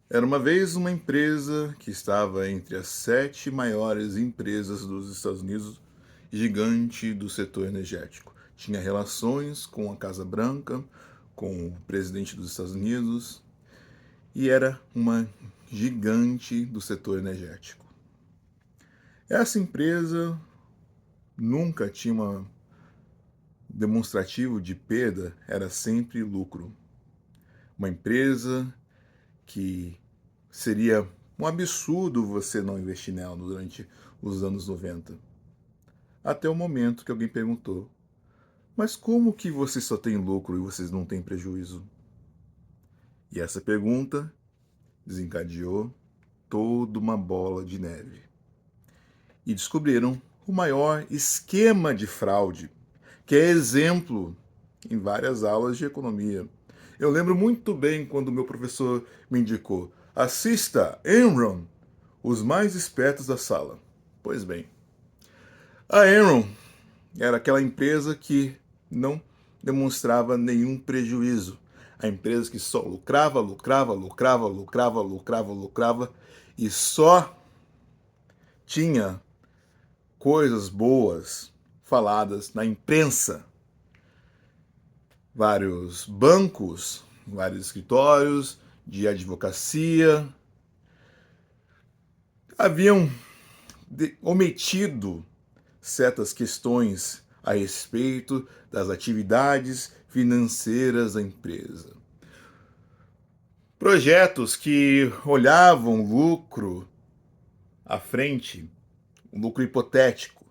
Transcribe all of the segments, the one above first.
Era uma vez uma empresa que estava entre as 7 maiores empresas dos Estados Unidos, gigante do setor energético. Tinha relações com a Casa Branca, com o presidente dos Estados Unidos e era uma gigante do setor energético. Essa empresa nunca tinha uma demonstrativo de perda, era sempre lucro. Uma empresa que seria um absurdo você não investir nela durante os anos 90. Até o momento que alguém perguntou: mas como que vocês só têm lucro e vocês não têm prejuízo? E essa pergunta desencadeou toda uma bola de neve. E descobriram o maior esquema de fraude, que é exemplo em várias aulas de economia. Eu lembro muito bem quando meu professor me indicou: assista Enron, os mais espertos da sala. Pois bem, a Enron era aquela empresa que não demonstrava nenhum prejuízo. A empresa que só lucrava, lucrava, lucrava, lucrava, lucrava, lucrava e só tinha coisas boas faladas na imprensa. Vários bancos, vários escritórios de advocacia haviam omitido certas questões a respeito das atividades financeiras da empresa. Projetos que olhavam lucro à frente, um lucro hipotético,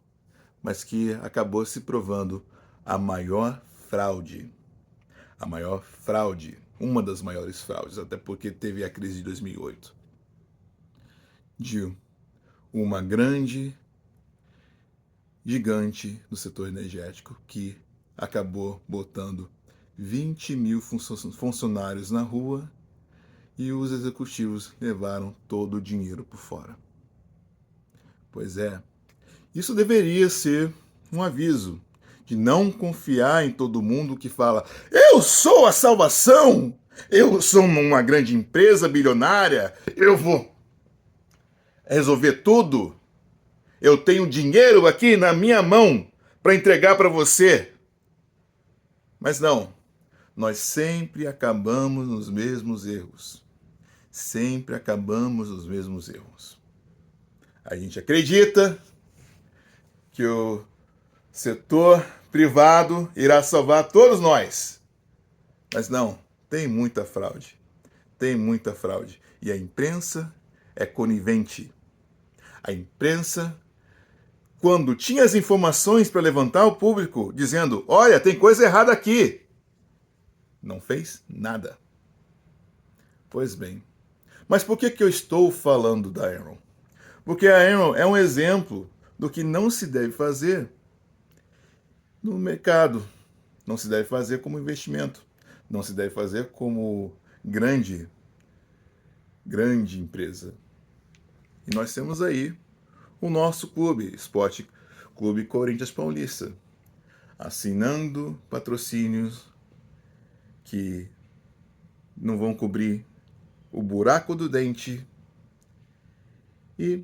mas que acabou se provando a maior fraude. A maior fraude, uma das maiores fraudes, até porque teve a crise de 2008, de uma grande gigante do setor energético que acabou botando 20 mil funcionários na rua e os executivos levaram todo o dinheiro por fora. Pois é, isso deveria ser um aviso de não confiar em todo mundo que fala: eu sou a salvação, eu sou uma grande empresa bilionária, eu vou resolver tudo, eu tenho dinheiro aqui na minha mão para entregar para você. Mas não, nós sempre acabamos nos mesmos erros. Sempre acabamos nos mesmos erros. A gente acredita que o setor privado irá salvar todos nós. Mas não, tem muita fraude. Tem muita fraude. E a imprensa é conivente. A imprensa, quando tinha as informações para levantar o público, dizendo: olha, tem coisa errada aqui, não fez nada. Pois bem, mas por que eu estou falando da Enron? Porque a Enron é um exemplo do que não se deve fazer no mercado. Não se deve fazer como investimento. Não se deve fazer como grande empresa. E nós temos aí o nosso clube, Esporte Clube Corinthians Paulista, assinando patrocínios que não vão cobrir o buraco do dente e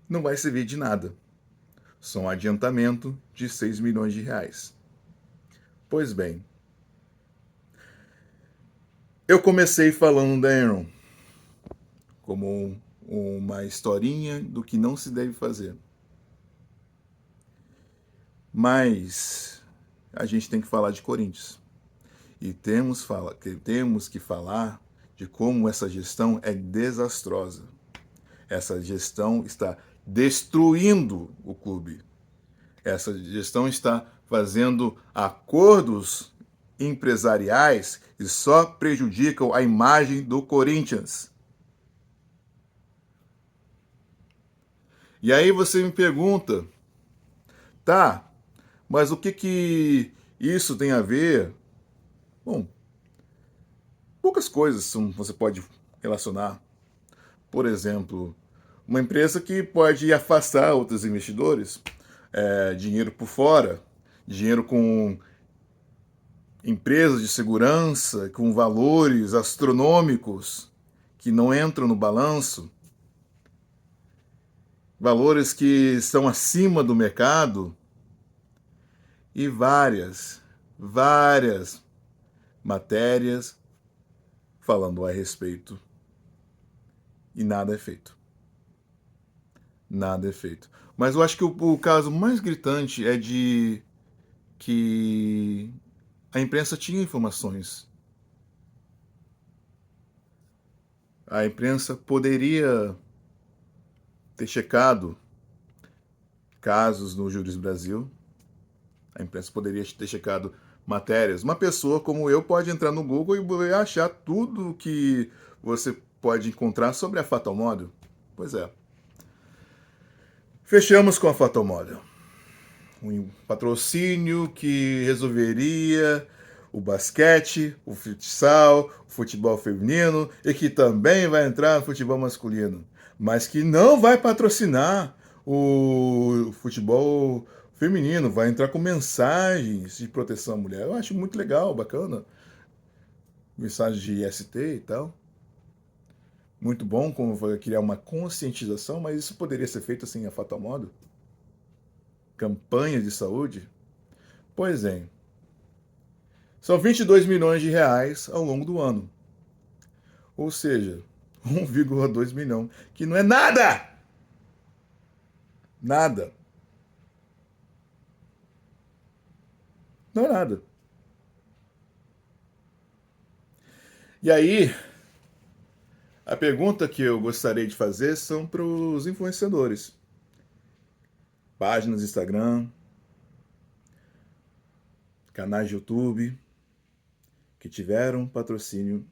não vai servir de nada. Só um adiantamento de 6 milhões de reais. Pois bem, eu comecei falando da Enron como uma historinha do que não se deve fazer. Mas a gente tem que falar de Corinthians. E temos que falar de como essa gestão é desastrosa. Essa gestão está destruindo o clube. Essa gestão está fazendo acordos empresariais que só prejudicam a imagem do Corinthians. E aí você me pergunta: tá, mas o que isso tem a ver? Bom, poucas coisas você pode relacionar. Por exemplo, uma empresa que pode afastar outros investidores, dinheiro por fora, dinheiro com empresas de segurança, com valores astronômicos, que não entram no balanço, valores que estão acima do mercado e várias matérias falando a respeito e nada é feito. Nada é feito. Mas eu acho que o caso mais gritante é de que a imprensa tinha informações. A imprensa poderia ter checado casos no Júris Brasil. A imprensa poderia ter checado matérias. Uma pessoa como eu pode entrar no Google e achar tudo que você pode encontrar sobre a Fatal Model. Pois é. Fechamos com a Fatal Model. Um patrocínio que resolveria o basquete, o futsal, o futebol feminino e que também vai entrar no futebol masculino, mas que não vai patrocinar o futebol feminino, vai entrar com mensagens de proteção à mulher. Eu acho muito legal, bacana. Mensagens de IST e tal. Muito bom como vai criar uma conscientização, mas isso poderia ser feito assim a fatal modo. Campanha de saúde. Pois é. São 22 milhões de reais ao longo do ano. Ou seja, 1,2 milhão, que não é nada! Nada. Não é nada. E aí, a pergunta que eu gostaria de fazer são para os influenciadores. Páginas de Instagram, canais de YouTube, que tiveram patrocínio,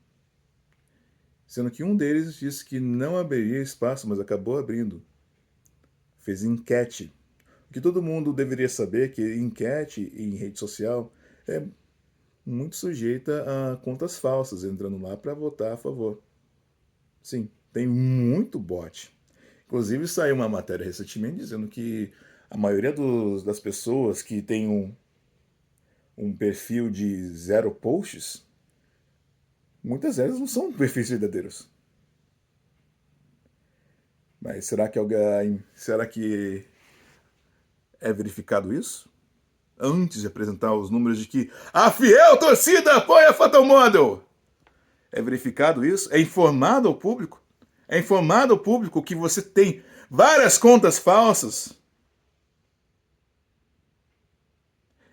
sendo que um deles disse que não abriria espaço, mas acabou abrindo. Fez enquete. O que todo mundo deveria saber é que enquete em rede social é muito sujeita a contas falsas entrando lá para votar a favor. Sim, tem muito bot. Inclusive saiu uma matéria recentemente dizendo que a maioria das pessoas que tem um perfil de 0 posts, muitas vezes não são perfis verdadeiros. Mas será que é verificado isso? Antes de apresentar os números de que a fiel torcida apoia a Fatal Model. É verificado isso? É informado ao público? É informado ao público que você tem várias contas falsas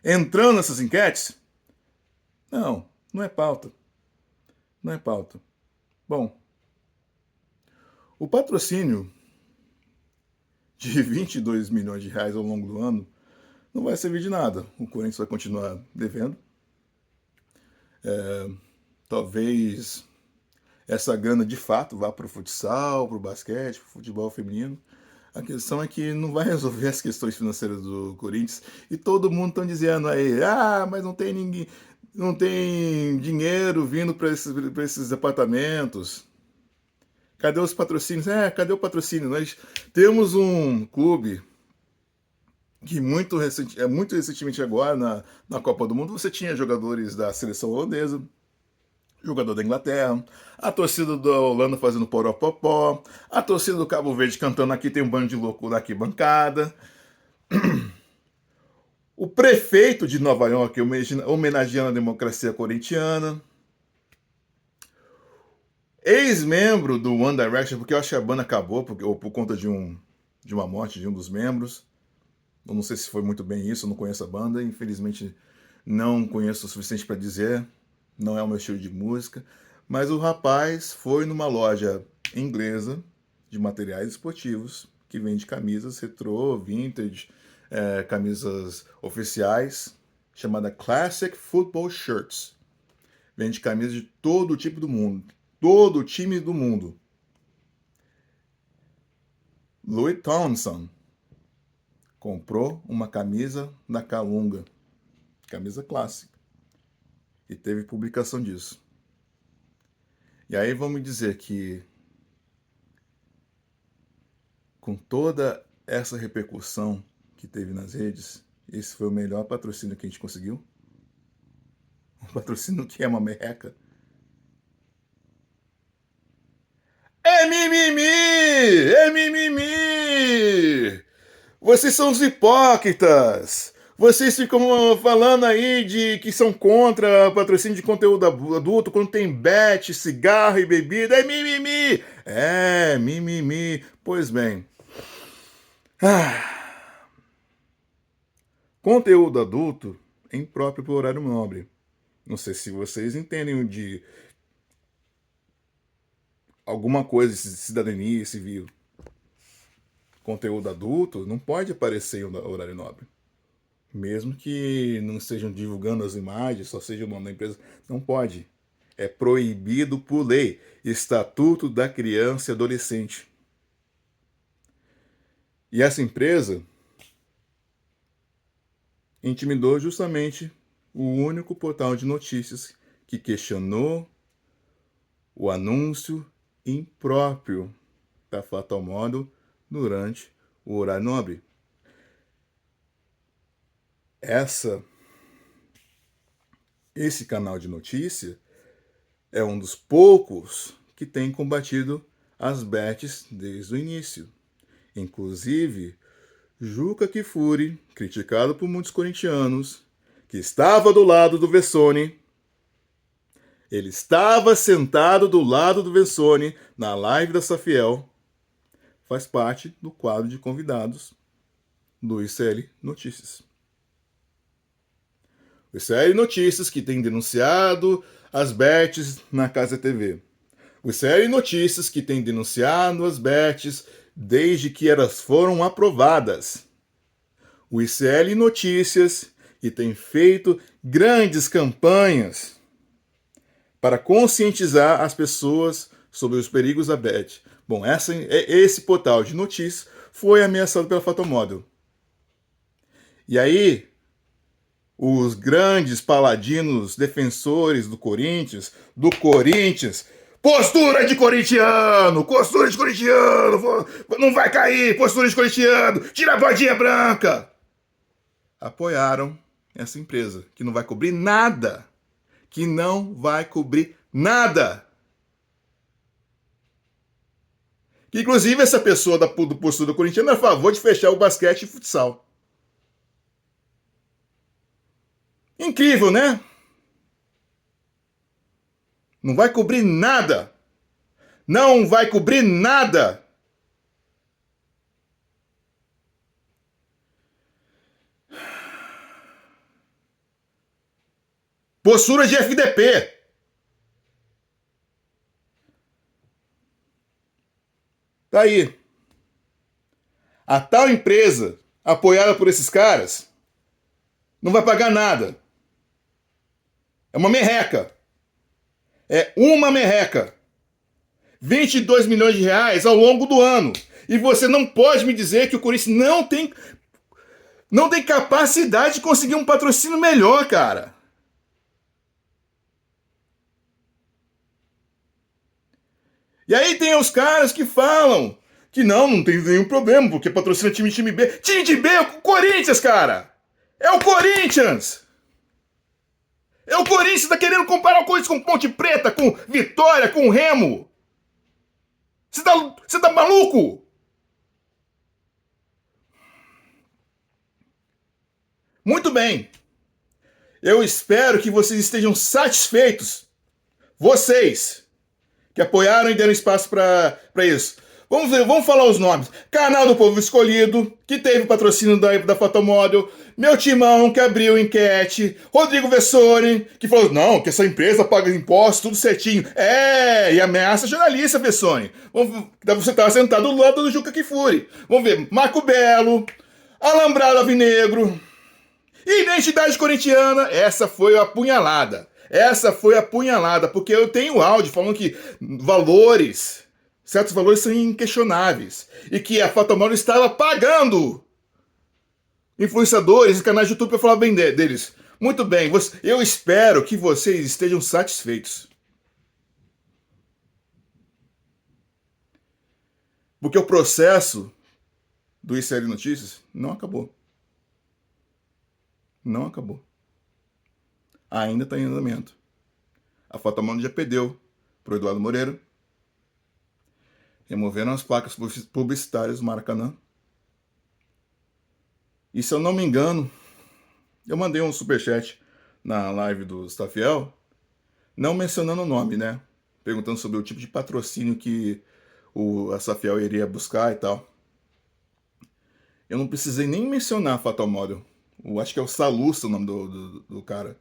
entrando nessas enquetes? Não, não é pauta. Não é pauta. Bom, o patrocínio de 22 milhões de reais ao longo do ano não vai servir de nada. O Corinthians vai continuar devendo. Talvez essa grana de fato vá para o futsal, para o basquete, para o futebol feminino. A questão é que não vai resolver as questões financeiras do Corinthians. E todo mundo está dizendo aí, mas não tem ninguém, não tem dinheiro vindo para esses apartamentos. Cadê os patrocínios? Cadê o patrocínio? Nós temos um clube que muito recentemente agora, na Copa do Mundo, você tinha jogadores da seleção holandesa, jogador da Inglaterra, a torcida da Holanda fazendo poropopó, a torcida do Cabo Verde cantando aqui tem um bando de louco na arquibancada, o prefeito de Nova York homenageando a democracia corintiana, ex-membro do One Direction, porque eu acho que a banda acabou ou por conta de uma morte de um dos membros. Eu não sei se foi muito bem isso, eu não conheço a banda, infelizmente não conheço o suficiente para dizer, não é o meu estilo de música. Mas o rapaz foi numa loja inglesa de materiais esportivos que vende camisas retrô, vintage, camisas oficiais, chamada Classic Football Shirts. Vende camisas de todo tipo do mundo, todo time do mundo. Louis Thompson comprou uma camisa da Calunga, camisa clássica, e teve publicação disso. E aí vamos dizer que com toda essa repercussão que teve nas redes, esse foi o melhor patrocínio que a gente conseguiu? Um patrocínio que é uma merreca. mimimi! É mimimi! Vocês são os hipócritas! Vocês ficam falando aí de que são contra patrocínio de conteúdo adulto quando tem bet, cigarro e bebida. É mimimi! É mimimi! Pois bem. Conteúdo adulto é impróprio para o horário nobre. Não sei se vocês entendem de alguma coisa de cidadania civil. Conteúdo adulto não pode aparecer em horário nobre. Mesmo que não estejam divulgando as imagens, só seja o nome da empresa, não pode. É proibido por lei. Estatuto da Criança e Adolescente. E essa empresa intimidou justamente o único portal de notícias que questionou o anúncio impróprio da Fatal Model durante o horário nobre. Esse canal de notícia é um dos poucos que tem combatido as bets desde o início. Inclusive, Juca Kfouri, criticado por muitos corintianos, que estava do lado do Vessone, ele estava sentado do lado do Vessone na live da Safiel, faz parte do quadro de convidados do ICL Notícias. O ICL Notícias que tem denunciado as bets na Casa TV. O ICL Notícias que tem denunciado as bets desde que elas foram aprovadas. O ICL Notícias que tem feito grandes campanhas para conscientizar as pessoas sobre os perigos da bet. Bom, esse portal de notícias foi ameaçado pela Fatal Model. E aí, os grandes paladinos defensores do Corinthians, postura de corintiano, não vai cair, postura de corintiano, tira a bordinha branca, apoiaram essa empresa, que não vai cobrir nada, que inclusive essa pessoa do postura corintiano é a favor de fechar o basquete e futsal. Incrível, né? Não vai cobrir nada. Não vai cobrir nada. Postura de FDP. Tá aí. A tal empresa, apoiada por esses caras, não vai pagar nada. É uma merreca. É uma merreca. 22 milhões de reais ao longo do ano. E você não pode me dizer que o Corinthians não tem capacidade de conseguir um patrocínio melhor, cara. E aí tem os caras que falam que não tem nenhum problema, porque patrocina time B. Time de B é o Corinthians, cara! É o Corinthians! É o Corinthians, tá querendo comparar o Corinthians com Ponte Preta, com Vitória, com Remo. Você tá maluco? Muito bem. Eu espero que vocês estejam satisfeitos. Vocês que apoiaram e deram espaço para isso. Vamos falar os nomes. Canal do Povo Escolhido, que teve patrocínio da Fotomodel. Meu Timão, que abriu enquete. Rodrigo Vessone, que falou, não, que essa empresa paga impostos, tudo certinho. E ameaça jornalista, Vessone. Você estava sentado do lado do Juca Kfouri. Vamos ver, Marco Belo, Alambrado Alvinegro, Identidade Corintiana, essa foi a apunhalada. Porque eu tenho áudio falando que certos valores são inquestionáveis. E que a Fatal Model estava pagando influenciadores e canais de YouTube para falar bem deles. Muito bem, eu espero que vocês estejam satisfeitos. Porque o processo do ICL Notícias não acabou. Não acabou. Ainda está em andamento. A Fatal Model já perdeu para o Eduardo Moreira. Removeram as placas publicitárias do Maracanã. E se eu não me engano, eu mandei um superchat na live do Stafiel, não mencionando o nome, né? Perguntando sobre o tipo de patrocínio que a Stafiel iria buscar e tal. Eu não precisei nem mencionar a Fatal Model. Acho que é o Salusta o nome do cara.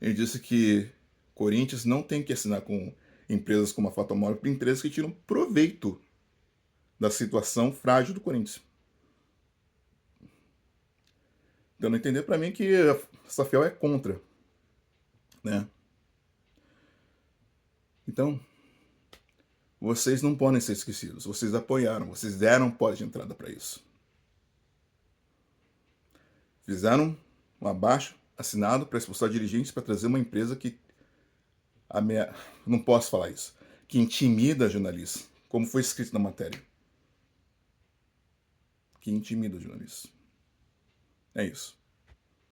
Ele disse que Corinthians não tem que assinar com empresas como a Fatal Model, empresas que tiram proveito da situação frágil do Corinthians. Dando a entender para mim que a Stafiel é contra, né? Então, vocês não podem ser esquecidos. Vocês apoiaram, vocês deram porta de entrada para isso. Fizeram um abaixo assinado para expulsar dirigentes para trazer uma empresa que não posso falar isso, que intimida jornalistas, como foi escrito na matéria. Que intimida jornalistas. É isso.